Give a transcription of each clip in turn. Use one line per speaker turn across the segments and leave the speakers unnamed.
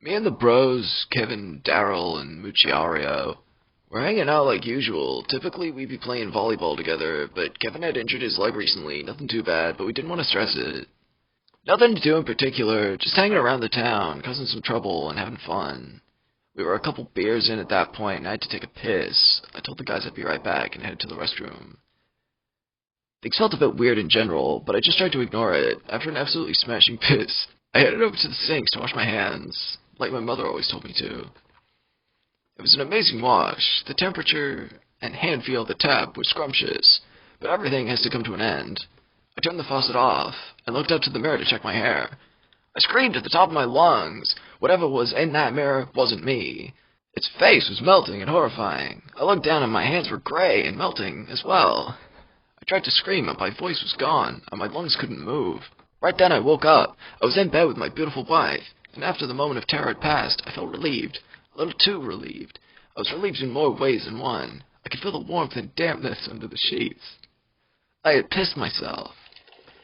Me and the bros, Kevin, Darryl, and Muchario, were hanging out like usual. Typically, we'd be playing volleyball together, but Kevin had injured his leg recently. Nothing too bad, but we didn't want to stress it. Nothing to do in particular, just hanging around the town, causing some trouble and having fun. We were a couple beers in at that point, and I had to take a piss. I told the guys I'd be right back and headed to the restroom. Things felt a bit weird in general, but I just tried to ignore it. After an absolutely smashing piss, I headed over to the sinks to wash my hands, like my mother always told me to. It was an amazing wash. The temperature and hand feel of the tap was scrumptious, but everything has to come to an end. I turned the faucet off and looked up to the mirror to check my hair. I screamed at the top of my lungs. Whatever was in that mirror wasn't me. Its face was melting and horrifying. I looked down and my hands were gray and melting as well. I tried to scream, but my voice was gone, and my lungs couldn't move. Right then I woke up. I was in bed with my beautiful wife, and after the moment of terror had passed, I felt relieved. A little too relieved. I was relieved in more ways than one. I could feel the warmth and dampness under the sheets. I had pissed myself.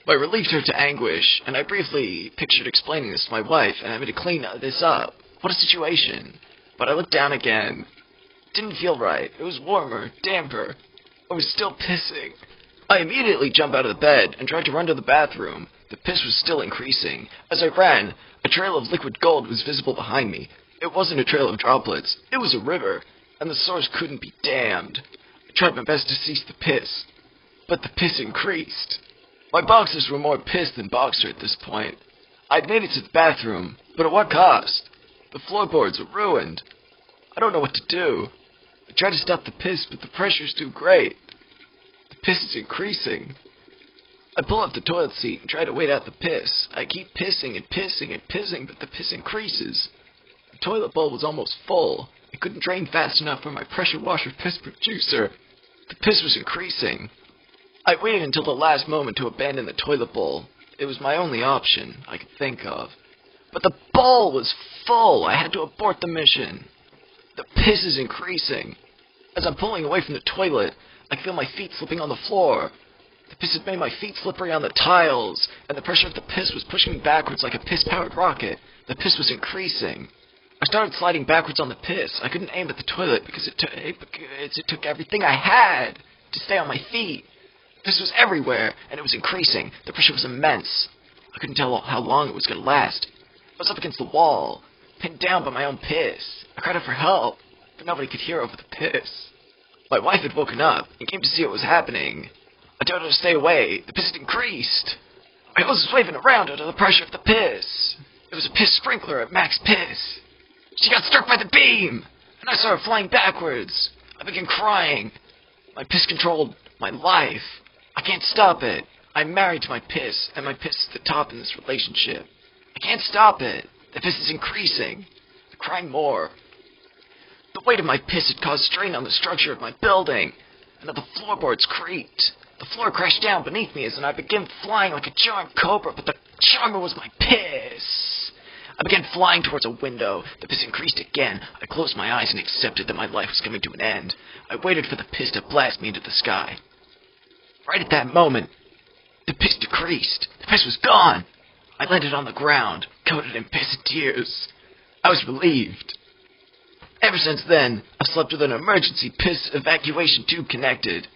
My relief turned to anguish, and I briefly pictured explaining this to my wife and having to clean this up. What a situation. But I looked down again. It didn't feel right. It was warmer, damper. I was still pissing. I immediately jumped out of the bed and tried to run to the bathroom. The piss was still increasing. As I ran, a trail of liquid gold was visible behind me. It wasn't a trail of droplets. It was a river, and the source couldn't be damned. I tried my best to cease the piss, but the piss increased. My boxers were more pissed than boxer at this point. I'd made it to the bathroom, but at what cost? The floorboards were ruined. I don't know what to do. I tried to stop the piss, but the pressure's too great. The piss is increasing. I pull up the toilet seat and try to wait out the piss. I keep pissing and pissing and pissing, but the piss increases. The toilet bowl was almost full. It couldn't drain fast enough for my pressure washer piss producer. The piss was increasing. I waited until the last moment to abandon the toilet bowl. It was my only option I could think of. But the bowl was full. I had to abort the mission. The piss is increasing. As I'm pulling away from the toilet, I feel my feet slipping on the floor. The piss had made my feet slippery on the tiles, and the pressure of the piss was pushing me backwards like a piss-powered rocket. The piss was increasing. I started sliding backwards on the piss. I couldn't aim at the toilet because it took everything I had to stay on my feet. This was everywhere, and it was increasing. The pressure was immense. I couldn't tell how long it was going to last. I was up against the wall, pinned down by my own piss. I cried out for help, but nobody could hear over the piss. My wife had woken up and came to see what was happening. I told her to stay away. The piss had increased. My hose was waving around under the pressure of the piss. It was a piss sprinkler at max piss. She got struck by the beam, and I saw her flying backwards. I began crying. My piss controlled my life. I can't stop it. I'm married to my piss, and my piss is the top in this relationship. I can't stop it. The piss is increasing. I'm crying more. The weight of my piss had caused strain on the structure of my building, and the floorboards creaked. The floor crashed down beneath me as I began flying like a charmed cobra, but the charmer was my piss. I began flying towards a window. The piss increased again. I closed my eyes and accepted that my life was coming to an end. I waited for the piss to blast me into the sky. Right at that moment, the piss decreased. The piss was gone. I landed on the ground, coated in piss and tears. I was relieved. Ever since then, I've slept with an emergency piss evacuation tube connected,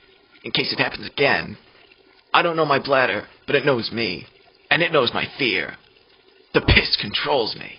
in case it happens again. I don't know my bladder, but it knows me, and it knows my fear. The piss controls me.